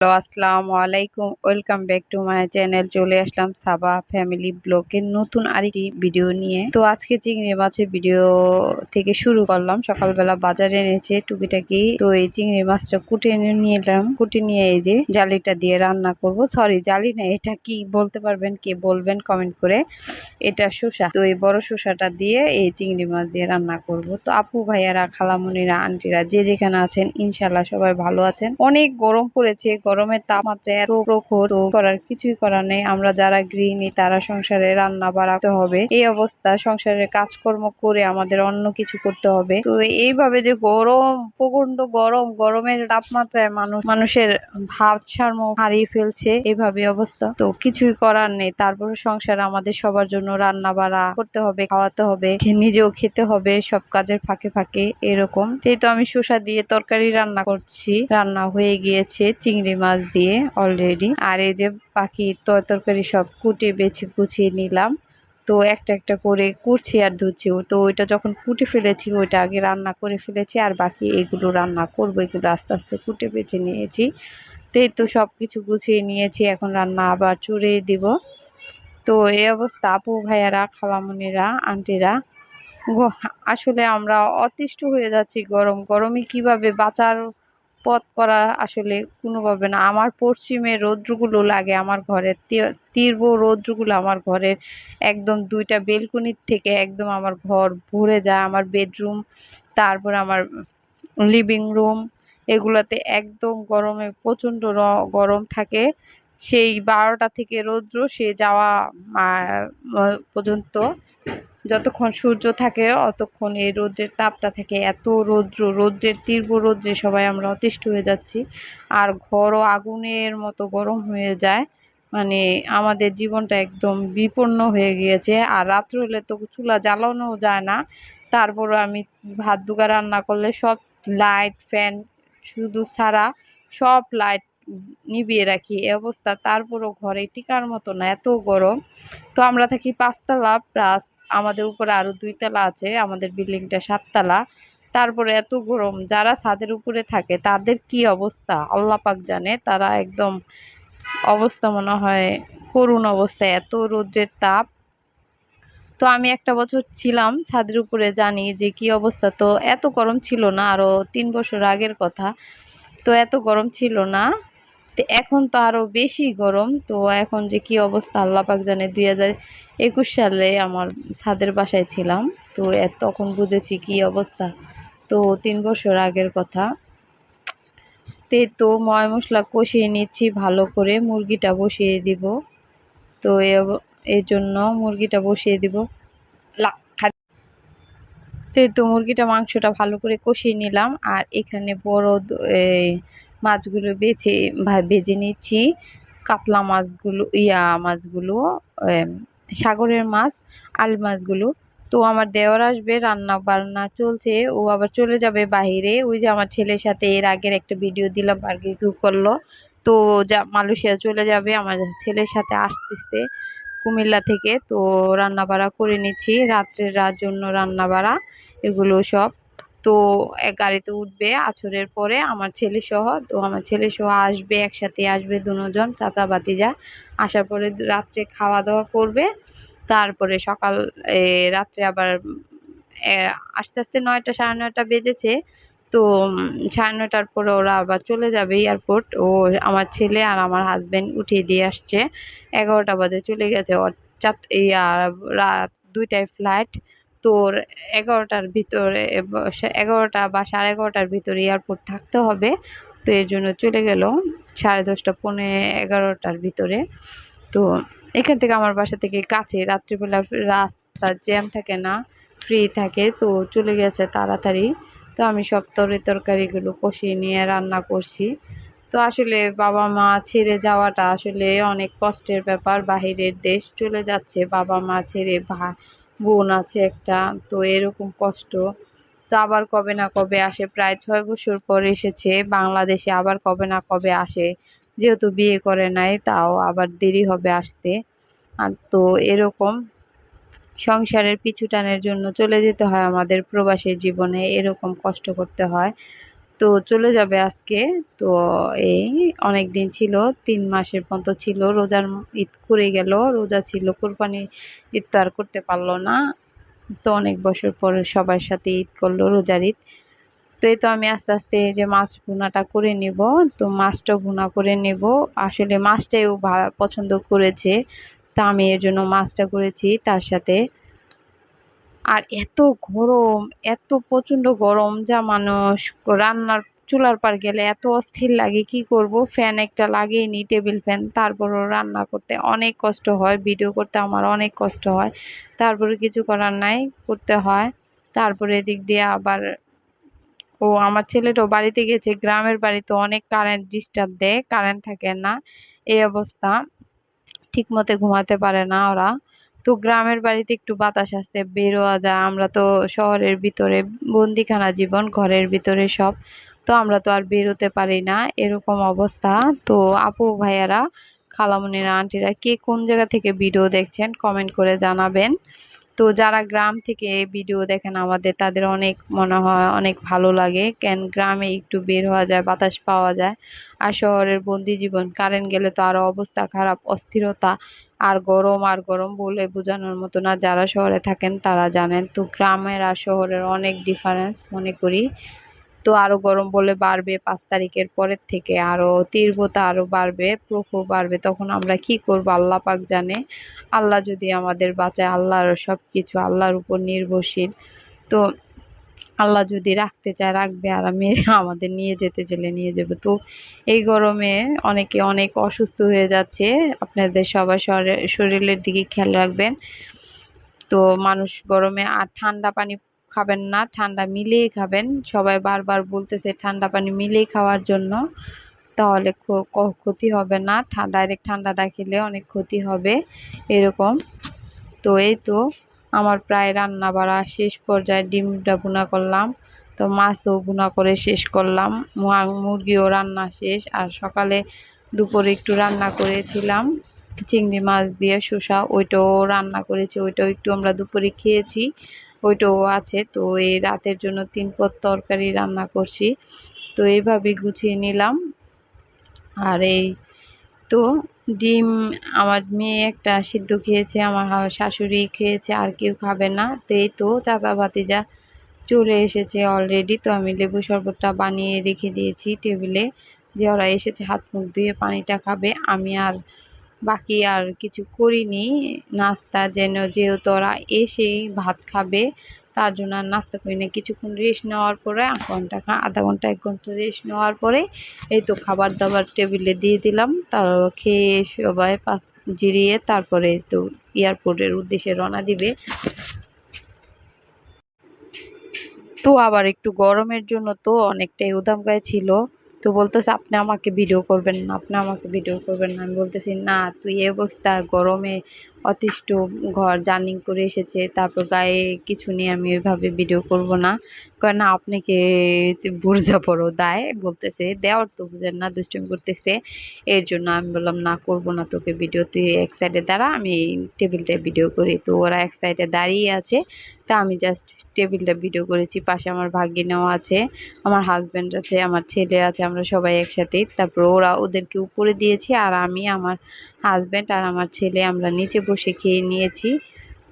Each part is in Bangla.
হ্যালো, আসসালামু আলাইকুম। Welcome back to my channel. চলে আসলাম সাবা ফ্যামিলি ব্লগের নতুন আরেকটি ভিডিও নিয়ে। তো আজকে চিংড়ি মাছের ভিডিও থেকে শুরু করলাম। সকালবেলা বাজারে এনেছে টুকিটাকি, তো এই চিংড়ি মাছটা কুটে নিয়ে এলাম। কুটে নিয়ে এই যে জালিটা দিয়ে রান্না করব। সরি, জালি না, এটা কি বলতে পারবেন, কে বলবেন কমেন্ট করে। এটা শসা, তো এই বড় শসাটা দিয়ে এই চিংড়ি মাছ দিয়ে রান্না করব। তো আপু ভাইয়ারা, খালামণিরা, আন্টিরা যে যেখানে আছেন ইনশাল্লাহ সবাই ভালো আছেন। অনেক গরম পড়েছে, গরমের তাপমাত্রা এত প্রখর, তো করার কিছুই করার নেই। আমরা যারা গৃহিণী তারা সংসারে রান্না বাড়াতে হবে। এই অবস্থা, সংসারের কাজকর্ম করে আমাদের অন্য কিছু করতে হবে। তো এইভাবে যে গরম, প্রচন্ড গরম, গরমের তাপমাত্রায় মানুষের ভারসাম্য হারিয়ে ফেলছে, এভাবে অবস্থা। তো কিছুই করার নেই, তারপরে সংসার আমাদের সবার জন্য রান্না বাড়া করতে হবে, খাওয়াতে হবে, নিজেও খেতে হবে সব কাজের ফাঁকে ফাঁকে, এরকম। এই তো আমি শসা দিয়ে তরকারি রান্না করছি, রান্না হয়ে গিয়েছে চিংড়ি মাছ দিয়ে অলরেডি। আর এই যে বাকি তরকারি সব কুটে বেছে গুছিয়ে নিলাম। তো একটা একটা করে কুটছি আর ধুচ্ছি। তো ওইটা যখন কুটে ফেলেছি ওইটা আগে রান্না করে ফেলেছি, আর বাকি এগুলো রান্না করবো, এগুলো আস্তে আস্তে কুটে বেছে নিয়েছি। তো এই তো সব কিছু গুছিয়ে নিয়েছি, এখন রান্না আবার চড়িয়ে দিব। তো এই অবস্থা আপু ভাইয়ারা, খালামণিরা, আন্টিরা, আসলে আমরা অতিষ্ঠ হয়ে যাচ্ছি। গরমে কিভাবে বাঁচার পথ করা আসলে কোনোভাবে না। আমার পশ্চিমে রৌদ্রগুলো লাগে আমার ঘরের, তীব্র রৌদ্রগুলো আমার ঘরের একদম দুইটা বেলকনির থেকে একদম আমার ঘর ভরে যায়। আমার বেডরুম, তারপর আমার লিভিং রুম, এগুলোতে একদম গরমে প্রচণ্ড গরম থাকে। সেই 12টা থেকে রৌদ্র সে যাওয়া পর্যন্ত, যতক্ষণ সূর্য থাকে অতক্ষণ এই রৌদ্রের তাপটা থাকে। এত রৌদ্রের তীব্র রৌদ্রে সবাই আমরা অতিষ্ঠ হয়ে যাচ্ছি। আর ঘরও আগুনের মতো গরম হয়ে যায়, মানে আমাদের জীবনটা একদম বিপন্ন হয়ে গিয়েছে। আর রাত্র হলে তো চুলা জ্বালানো যায় না, তারপরও আমি ভাত দুগা রান্না করলে সব লাইট ফ্যান শুধু ছাড়া সব লাইট নিভিয়ে রাখি, এ অবস্থা। তারপরও ঘরে টিকার মতো না, এত গরম। তো আমরা থাকি 5তলা, প্লাস আমাদের উপরে আরো 2তলা আছে, আমাদের বিল্ডিংটা 7তলা। তারপরে এত গরম, যারা ছাদের উপরে থাকে তাদের কি অবস্থা আল্লাহ পাক জানে। তারা একদম অবস্থা মনে হয় করুণ অবস্থায়, এত রৌদ্রের তাপ। তো আমি একটা বছর ছিলাম ছাদের উপরে, জানি যে কি অবস্থা। তো এত গরম ছিল না, আরো 3 বছর আগের কথা। তো এত গরম ছিল না, তো এখন তো আরো বেশি গরম। তো এখন যে কি অবস্থা আল্লাহ পাক জানে। 2021 সালে আমার ছাদের বাসায় ছিলাম, তো তখন বুঝেছি কি অবস্থা। তো 3 বছর আগের কথা। তো ময় মশলা কষিয়ে নিচ্ছি ভালো করে, মুরগিটা বসিয়ে দিব। তো এর জন্য মুরগিটা বসিয়ে দিব। তো মুরগিটা, মাংসটা ভালো করে কষিয়ে নিলাম। আর এখানে বড় এই মাছগুলো ভেজে নিচ্ছি। কাতলা মাছগুলো, মাছগুলো, সাগরের মাছ, আল মাছগুলো। তো আমার দেওর আসবে, রান্না বান্না চলছে, ও আবার চলে যাবে বাইরে। ওই যে আমার ছেলের সাথে এর আগের একটা ভিডিও দিলাম, বারবিকিউ করলো। তো মালয়েশিয়া চলে যাবে আমার ছেলের সাথে, আসতেছে কুমিল্লা থেকে। তো রান্না বাড়া করে নিচ্ছি, রাত জন্য রান্না বাড়া এগুলো সব। তো এক গাড়িতে উঠবে আছরের পরে আমার ছেলে সহ। তো আমার ছেলে সহ আসবে, একসাথে আসবে দুজন, চাচা ভাতিজা। আসার পরে রাত্রে খাওয়া দাওয়া করবে, তারপরে রাত্রে আবার আস্তে আস্তে 9টা, সাড়ে 9টা বেজেছে। তো 9:30টার পরে ওরা আবার চলে যাবে এয়ারপোর্ট। আমার ছেলে আর আমার হাজবেন্ড উঠিয়ে দিয়ে আসছে। 11টা বাজে চলে গেছে ওর রাত 2টায় ফ্লাইট। তোর 11টার ভিতরে, 11টা বা 11:30টার ভিতরে এয়ারপোর্ট থাকতে হবে। তো এর জন্য চলে গেল 10:30, পৌনে 11টার ভিতরে। তো এখান থেকে আমার বাসা থেকে কাছে, রাত্রিবেলা রাস্তা জ্যাম থাকে না, ফ্রি থাকে। তো চলে গেছে তাড়াতাড়ি। তো আমি সব তরকারিগুলো কষিয়ে নিয়ে রান্না করছি। তো আসলে বাবা মা ছেড়ে যাওয়াটা আসলে অনেক কষ্টের ব্যাপার। বাহিরের দেশ চলে যাচ্ছে বাবা মা ছেড়ে, বোন আছে একটা, তো এরকম কষ্ট। তো আবার কবে না কবে আসে, প্রায় 6 বছর পর এসেছে বাংলাদেশে, আবার কবে না কবে আসে। যেহেতু বিয়ে করে নাই, তাও আবার দেরি হবে আসতে। আর তো এরকম সংসারের পিছুটানের জন্য চলে যেতে হয় আমাদের প্রবাসের জীবনে, এরকম কষ্ট করতে হয়। তো চলে যাবে আজকে। তো এই অনেক দিন ছিল, 3 মাসের মতো ছিল, রোজার ঈদ করে গেল, রোজা ছিল, কোরবানি ঈদ তো আর করতে পারলো না। তো অনেক বছর পরে সবার সাথে ঈদ করলো, রোজার ঈদ। তো এই তো আমি আস্তে আস্তে এই যে মাছ ভুনাটা করে নিব। তো মাছটা ভুনা করে নেব। আসলে মাছটাই ও পছন্দ করেছে, তা আমি এর জন্য মাছটা করেছি তার সাথে। আর এত গরম, এত প্রচণ্ড গরম, যা মানুষ রান্নার চুলার পার গেলে এত অস্থির লাগে, কি করব, ফ্যান একটা লাগিয়ে নিই, টেবিল ফ্যান, তারপরও রান্না করতে অনেক কষ্ট হয়, ভিডিও করতে আমার অনেক কষ্ট হয়, তারপরে কিছু করার নাই, করতে হয়। তারপরে এদিক দিয়ে আবার আমার ছেলেটাও বাড়িতে গেছে, গ্রামের বাড়িতে অনেক কারেন্ট ডিস্টার্ব দেয়, কারেন্ট থাকে না, এই অবস্থা, ঠিক মতো ঘুমাতে পারে না ওরা। তো গ্রামের বাড়িতে একটু বাতাস আছে, বেরোয়া যায়, আমরা তো শহরের ভিতরে বন্দিখানা জীবন, ঘরের ভিতরে সব, তো আমরা তো আর বেরোতে পারি না, এরকম অবস্থা। তো আপু ভাইয়ারা, খালামণিরা, আন্টিরা, কে কোন জায়গা থেকে ভিডিও দেখছেন কমেন্ট করে জানাবেন। তো যারা গ্রাম থেকে ভিডিও দেখেন আমাদের, তাদের অনেক মনে হয় অনেক ভালো লাগে, কেন গ্রামে একটু বের হওয়া যায়, বাতাস পাওয়া যায়। আর শহরের বন্দি জীবন, কারেন্ট গেলে তো আরো অবস্থা খারাপ, অস্থিরতা, আর গরম, আর গরম বলে বোঝানোর মতো না, যারা শহরে থাকেন তারা জানেন। তো গ্রামের আর শহরের অনেক ডিফারেন্স মনে করি। তো আরো গরম বলে বাড়বে, 5 তারিখের পরের থেকে আরো তীব্রতা আরো বাড়বে, প্রকোপ বাড়বে, তখন আমরা কি করব আল্লাহ পাক জানে। আল্লাহ যদি আমাদের বাঁচায়, আল্লাহর সবকিছু, আল্লাহর উপর নির্ভরশীল। তো আল্লাহ যদি রাখতে চায় রাখবে, আর আমি আমাদের নিয়ে যেতে চাইলে নিয়ে যাবে। তো এই গরমে অনেকে অনেক অসুস্থ হয়ে যাচ্ছে, আপনাদের সবার শরীরের দিকে খেয়াল রাখবেন। তো মানুষ গরমে আর ঠান্ডা পানি খাবেন না, ঠান্ডা মিলিয়ে খাবেন, সবাই বারবার বলতেছে ঠান্ডা পানি মিলিয়ে খাওয়ার জন্য, তাহলে ক্ষতি হবে না, ডাইরেক্ট ঠান্ডাটা খেলে অনেক ক্ষতি হবে, এরকম। তো এই তো আমার প্রায় রান্না বাড়া শেষ পর্যায়ে, ডিমটা ভুনা করলাম, তো মাছও ভুনা করে শেষ করলাম, মুরগিও রান্না শেষ। আর সকালে দুপুরে একটু রান্না করেছিলাম চিংড়ি মাছ দিয়ে শসা, ওইটাও রান্না করেছি, ওইটাও একটু আমরা দুপুরে খেয়েছি, ওইটাও আছে। তো এই রাতের জন্য 3 পদ তরকারি রান্না করছি। তো এইভাবে গুছিয়ে নিলাম। আর এই তো ডিম আমার মেয়ে একটা সিদ্ধ খেয়েছে, আমার শাশুড়ি খেয়েছে, আর কেউ খাবে না। তো এই তো চাচা ভাতিজা চলে এসেছে অলরেডি। তো আমি লেবু শরবতটা বানিয়ে রেখে দিয়েছি টেবিলে, যে ওরা এসেছে হাত মুখ ধুয়ে পানিটা খাবে। আমি আর বাকি আর কিছু করিনি নাস্তা, যেহেতু ওরা এসেই ভাত খাবে, তার জন্য আর নাস্তা করি না। কিছুক্ষণ রেস্ট নেওয়ার পরে, আধা ঘন্টা 1 ঘন্টা রেস্ট নেওয়ার পরে এই তো খাবার দাবার টেবিলে দিয়ে দিলাম। তার খেয়ে সবাই জিরিয়ে তারপরে তো এয়ারপোর্টের উদ্দেশ্যে রওনা দিবে। তো আবার একটু গরমের জন্য তো অনেকটাই উদাম গায়ে ছিল। তো বলতেছে আপনি আমাকে ভিডিও করবেন না, আপনি আমাকে ভিডিও করবেন না। আমি বলতেছি না, তুই এই অবস্থা গরমে অতিষ্ঠ, ঘর জার্নি করে এসেছে, তারপর গায়ে কিছু নিয়ে আমি ওইভাবে ভিডিও করব না। কয় না, আপনাকে বুঝা পড়ো দায়, বলতেছে দেওয়ার তো বুঝেন না, দুষ্টুমি করতেছে। এর জন্য আমি বললাম না, করব না তোকে ভিডিও, তুই এক সাইডে দাঁড়া, আমি টেবিলটায় ভিডিও করি। তো ওরা এক সাইডে দাঁড়িয়ে আছে, তা আমি জাস্ট টেবিলটা ভিডিও করেছি। পাশে আমার ভাগ্নিও আছে, আমার হাজব্যান্ড আছে, আমার ছেলে আছে, আমরা সবাই একসাথে। তারপর ওদেরকে উপরে দিয়েছি, আর আমি, আমার হাজব্যান্ড আর আমার ছেলে আমরা নিচে বসে খেয়ে নিয়েছি।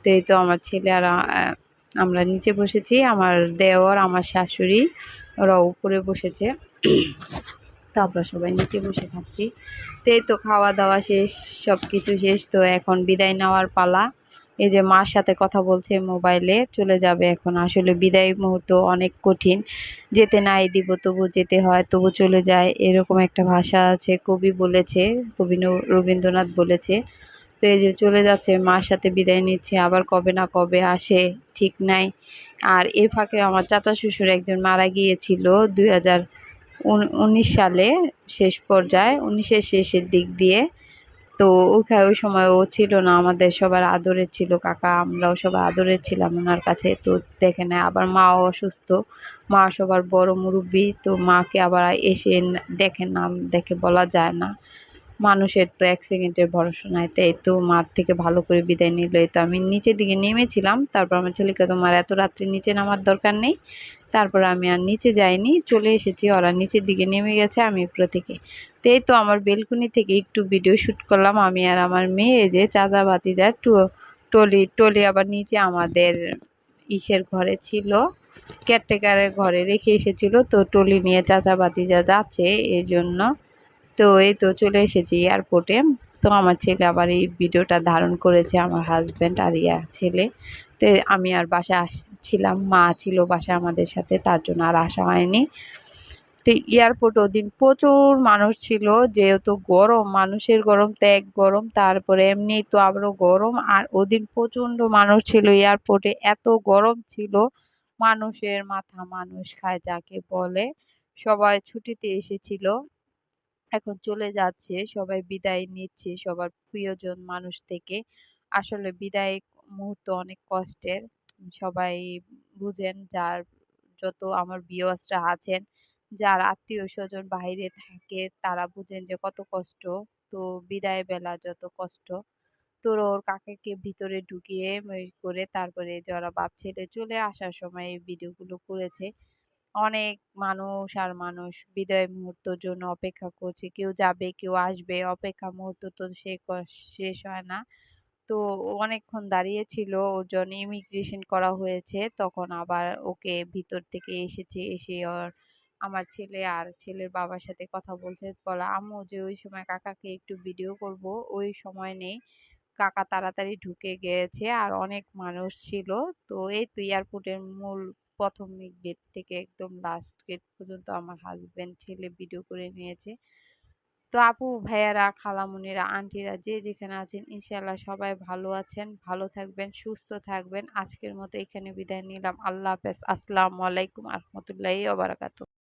তো এই তো আমার ছেলে আর আমরা নিচে বসেছি, আমার দেওর, আমার শাশুড়ি, ওরা উপরে বসেছে। তো আমরা সবাই নিচে বসে খাচ্ছি। তো এই তো খাওয়া দাওয়া শেষ, সব কিছু শেষ। তো এখন বিদায় নেওয়ার পালা। এই যে মার সাথে কথা বলছে মোবাইলে, চলে যাবে এখন। আসলে বিদায় মুহূর্ত অনেক কঠিন, যেতে নাই দিব তবু যেতে হয়, তবু চলে যায়, এরকম একটা ভাষা আছে, কবি বলেছে, কবি রবীন্দ্রনাথ বলেছে। তো এই যে চলে যাচ্ছে, মার সাথে বিদায় নিচ্ছে, আবার কবে না কবে আসে ঠিক নাই। আর এই ফাঁকে আমার চাচা শ্বশুর একজন মারা গিয়েছিল 2019 সালে, শেষ পর্যায়ে, 19-এর শেষের দিক দিয়ে। তো ওই সময় ও ছিল না, আমাদের সবার আদরের ছিল কাকা, আমরাও সবাই আদরের ছিলাম ওনার কাছে। তো দেখে নেয়, আবার মাও অসুস্থ, মা সবার বড় মুরব্বি, তো মাকে আবার এসে দেখে না, দেখে বলা যায় না, মানুষের তো 1 সেকেন্ডের ভরসা নাই। তাই তো মার থেকে ভালো করে বিদায় নিল। এই তো আমি নিচের দিকে নেমেছিলাম, তারপর আমার ছেলেকে, তোমার এত রাত্রে নিচে নামার দরকার নেই, তারপর আমি আর নিচে যাইনি, চলে এসেছি। ওরা নিচের দিকে নেমে গেছে, আমি উপরে থেকে। তো এই তো আমার বেলকনি থেকে একটু ভিডিও শ্যুট করলাম আমি আর আমার মেয়ে, যে চাচা ভাতিজা টলি টলি আবার নিচে আমাদের ইসের ঘরে ছিল, কেয়ারটেকারের ঘরে রেখে এসেছিল। তো টলি নিয়ে চাচা ভাতিজা যাচ্ছে এই জন্য। তো এই তো চলে এসেছি এয়ারপোর্টে। তো আমার ছেলে আবার এই ভিডিওটা ধারণ করেছে, আমার হাজব্যান্ড আর ছেলে। তো আমি আর বাসায় আসছিলাম, মা ছিল বাসায় আমাদের সাথে, তার জন্য আর আসা হয়নি। তো এয়ারপোর্ট ওদিন প্রচুর মানুষ ছিল, যেহেতু গরম, মানুষের গরম তো এক গরম, তারপরে এমনি তো আবারও গরম। আর ওদিন প্রচন্ড মানুষ ছিল এয়ারপোর্টে, এত গরম ছিল, মানুষের মাথা মানুষ খায় যাকে বলে। সবাই ছুটিতে এসেছিল, এখন চলে যাচ্ছে, সবাই বিদায় নিচ্ছে সবার প্রিয়জন মানুষ থেকে। আসলে বিদায় মুহূর্ত অনেক কষ্টের, সবাই বুঝেন। যার যত আমার ভিউয়ার্সরা আছেন, যার আত্মীয় স্বজন বাইরে থাকে, তারা বুঝেন যে কত কষ্ট। তো বিদায় বেলা যত কষ্ট। তো ওর কাকাকে ভিতরে ঢুকিয়ে করে তারপরে যারা বাপ ছেলে চলে আসার সময় এই ভিডিওগুলো করেছে। অনেক মানুষ আর মানুষ বিদায় মুহূর্তের জন্য অপেক্ষা করছে, কেউ যাবে কেউ আসবে, অপেক্ষা মুহূর্ত তো শেষ হয় না। তো ও অনেকক্ষণ দাঁড়িয়ে ছিল, ওর জন্য ইমিগ্রেশন করা হয়েছে, তখন আবার ওকে ভিতর থেকে এসেছে, এসে ওর আমার ছেলে আর ছেলের বাবার সাথে কথা বলছে, বলা আম্মু যে ওই সময় কাকাকে একটু ভিডিও করব, ওই সময় নেই, কাকা তাড়াতাড়ি ঢুকে গিয়েছে আর অনেক মানুষ ছিল। তো এই তো এয়ারপোর্টের মূল প্রথম গেট থেকে একদম লাস্ট গেট পর্যন্ত আমার হাজবেন্ড ছেলে ভিডিও করে নিয়েছে। তো আপু ভাইয়ারা খালামুনিরা আন্টিরা যে যেখানে আছেন, ইনশাআল্লাহ সবাই ভালো আছেন, ভালো থাকবেন, সুস্থ থাকবেন। আজকের মতো এখানে বিদায় নিলাম। আল্লাহ হাফেজ। আসসালামু আলাইকুম আহমতুল্লাহি ওয়া বারাকাতুহু।